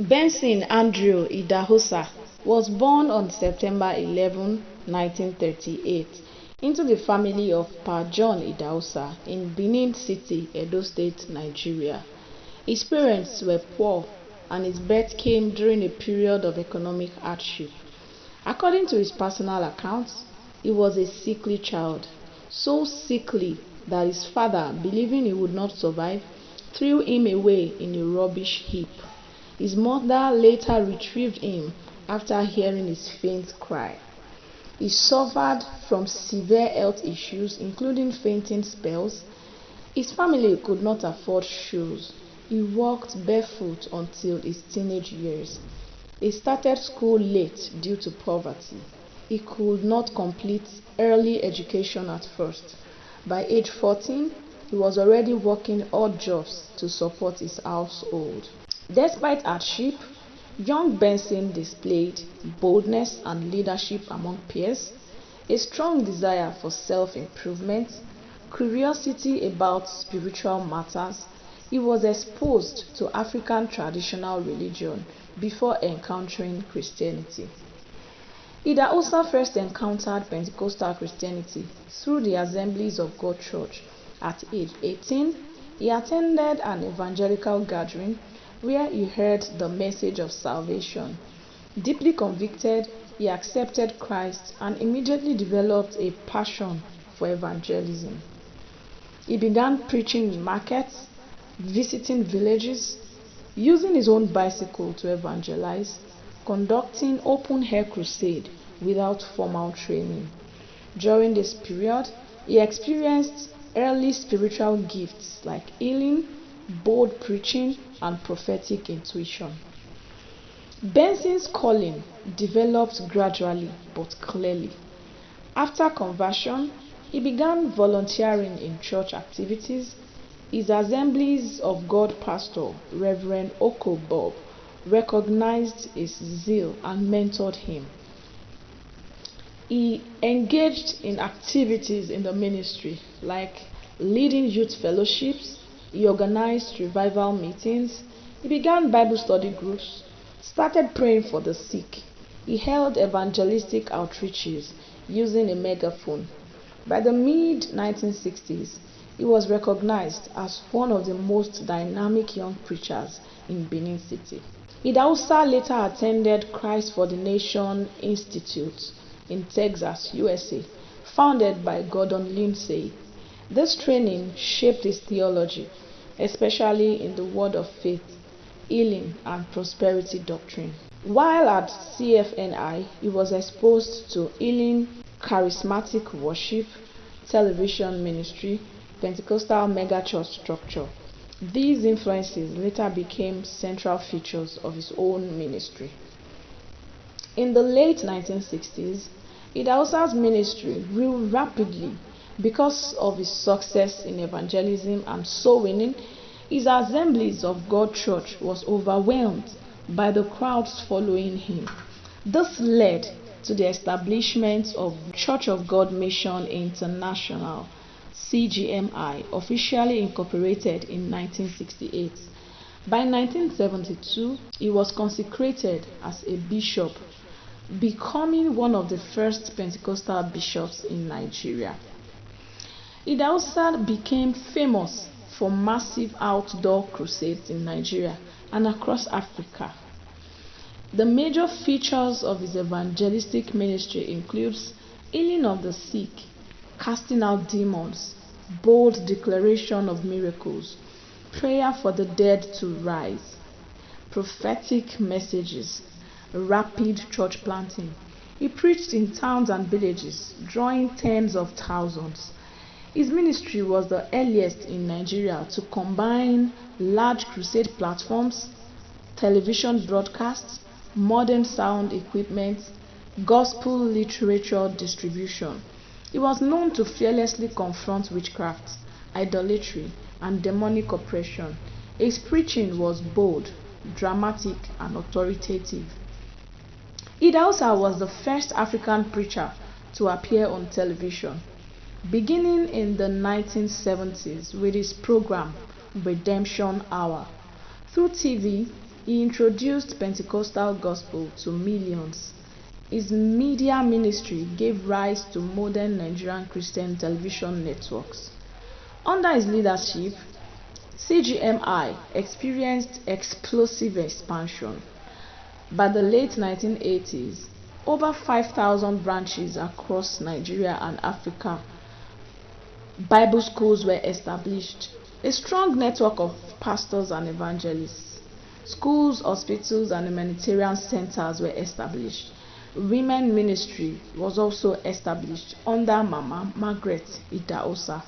Benson Andrew Idahosa was born on September 11, 1938, into the family of Pa John Idahosa in Benin City, Edo State, Nigeria. His parents were poor, and his birth came during a period of economic hardship. According to his personal accounts, he was a sickly child, so sickly that his father, believing he would not survive, threw him away in a rubbish heap. His mother later retrieved him after hearing his faint cry. He suffered from severe health issues, including fainting spells. His family could not afford shoes. He walked barefoot until his teenage years. He started school late due to poverty. He could not complete early education at first. By age 14, he was already working odd jobs to support his household. Despite hardship, young Benson displayed boldness and leadership among peers, a strong desire for self-improvement, curiosity about spiritual matters. He was exposed to African traditional religion before encountering Christianity. Idahosa first encountered Pentecostal Christianity through the Assemblies of God Church. At age 18, he attended an evangelical gathering where he heard the message of salvation. Deeply convicted, he accepted Christ and immediately developed a passion for evangelism. He began preaching in markets, visiting villages, using his own bicycle to evangelize, conducting open-air crusade without formal training. During this period, he experienced early spiritual gifts like healing, bold preaching, and prophetic intuition. Benson's calling developed gradually but clearly. After conversion, he began volunteering in church activities. His Assemblies of God pastor, Reverend Oko Bob, recognized his zeal and mentored him. He engaged in activities in the ministry like leading youth fellowships. He organized revival meetings. He began Bible study groups, started praying for the sick. He held evangelistic outreaches using a megaphone. By the mid-1960s, he was recognized as one of the most dynamic young preachers in Benin City. Idahosa later attended Christ for the Nation Institute in Texas, USA, founded by Gordon Lindsay. This training shaped his theology, especially in the word of faith, healing, and prosperity doctrine. While at CFNI, he was exposed to healing, charismatic worship, television ministry, Pentecostal megachurch structure. These influences later became central features of his own ministry. In the late 1960s, Idahosa's ministry grew rapidly. Because of his success in evangelism and soul winning, his Assemblies of God Church was overwhelmed by the crowds following him. This led to the establishment of Church of God Mission International, CGMI, officially incorporated in 1968. By 1972, he was consecrated as a bishop, becoming one of the first Pentecostal bishops in Nigeria. Idahosa became famous for massive outdoor crusades in Nigeria and across Africa. The major features of his evangelistic ministry includes healing of the sick, casting out demons, bold declaration of miracles, prayer for the dead to rise, prophetic messages, rapid church planting. He preached in towns and villages, drawing tens of thousands. His ministry was the earliest in Nigeria to combine large crusade platforms, television broadcasts, modern sound equipment, gospel literature distribution. He was known to fearlessly confront witchcraft, idolatry, and demonic oppression. His preaching was bold, dramatic, and authoritative. Idahosa was the first African preacher to appear on television, beginning in the 1970s with his program Redemption Hour. Through TV, He introduced Pentecostal gospel to millions. His media ministry gave rise to modern Nigerian Christian television networks. Under his leadership, CGMI experienced explosive expansion. By the late 1980s, over 5,000 branches across Nigeria and Africa. Bible schools were established. A strong network of pastors and evangelists. Schools, hospitals, and humanitarian centers were established. Women ministry was also established under Mama Margaret Idahosa.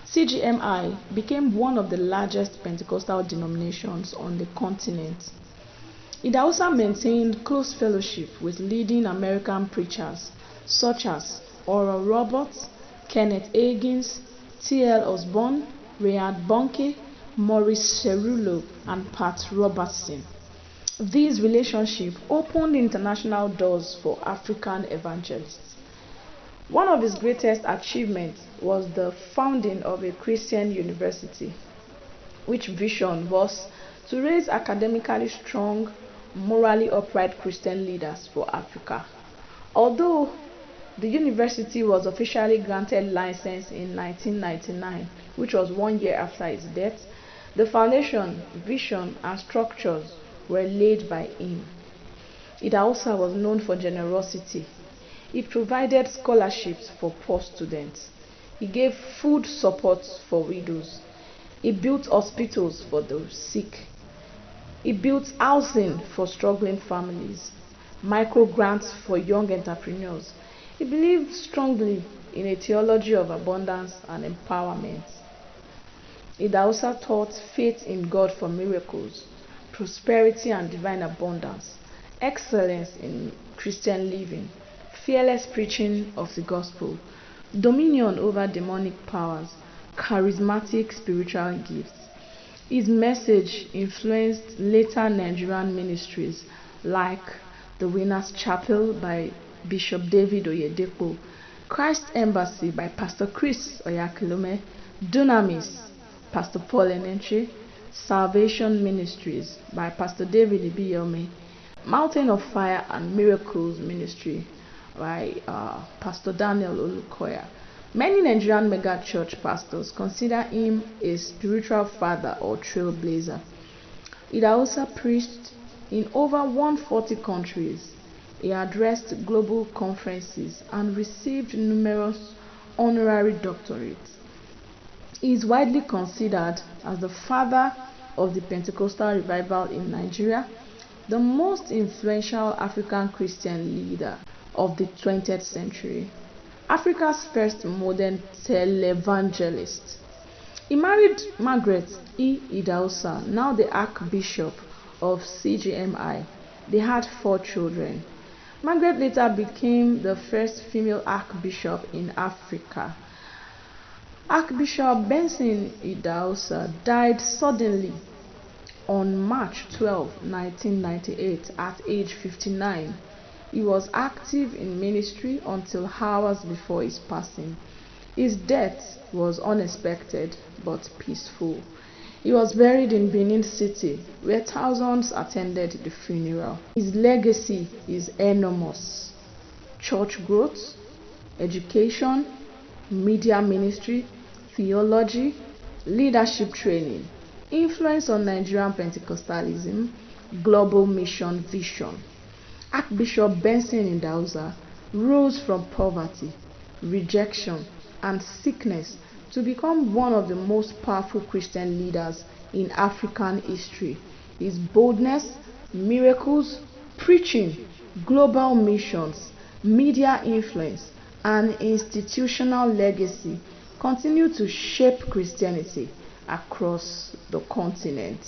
CGMI became one of the largest Pentecostal denominations on the continent. Idahosa maintained close fellowship with leading American preachers such as Oral Roberts, Kenneth Hagin, T.L. Osborne, Reinhard Bonnke, Maurice Cerullo, and Pat Robertson. These relationships opened international doors for African evangelists. One of his greatest achievements was the founding of a Christian university, which vision was to raise academically strong, morally upright Christian leaders for Africa. Although the university was officially granted license in 1999, which was 1 year after his death, the foundation, vision, and structures were laid by him. Idahosa was known for generosity. He provided scholarships for poor students. He gave food support for widows. He built hospitals for the sick. He built housing for struggling families, micro grants for young entrepreneurs. He believed strongly in a theology of abundance and empowerment. Idahosa taught faith in God for miracles, prosperity and divine abundance, excellence in Christian living, fearless preaching of the gospel, dominion over demonic powers, charismatic spiritual gifts. His message influenced later Nigerian ministries like the Winners Chapel by Bishop David Oyedepo, Christ Embassy by Pastor Chris Oyakilome, Dunamis, Pastor Paul Enenche, Salvation Ministries by Pastor David Ibiyome, Mountain of Fire and Miracles Ministry by Pastor Daniel Olukoya. Many Nigerian mega church pastors consider him a spiritual father or trailblazer. Idahosa preached in over 140 countries. He addressed global conferences and received numerous honorary doctorates. He is widely considered as the father of the Pentecostal revival in Nigeria, the most influential African Christian leader of the 20th century, Africa's first modern televangelist. He married Margaret E. Idahosa, now the Archbishop of CGMI. They had 4 children. Margaret later became the first female Archbishop in Africa. Archbishop Benson Idahosa died suddenly on March 12, 1998 at age 59. He was active in ministry until hours before his passing. His death was unexpected but peaceful. He was buried in Benin City, where thousands attended the funeral. His legacy is enormous. Church growth, education, media ministry, theology, leadership training, influence on Nigerian Pentecostalism, global mission vision. Archbishop Benson Idahosa rose from poverty, rejection, and sickness to become one of the most powerful Christian leaders in African history. His boldness, miracles, preaching, global missions, media influence, and institutional legacy continue to shape Christianity across the continent.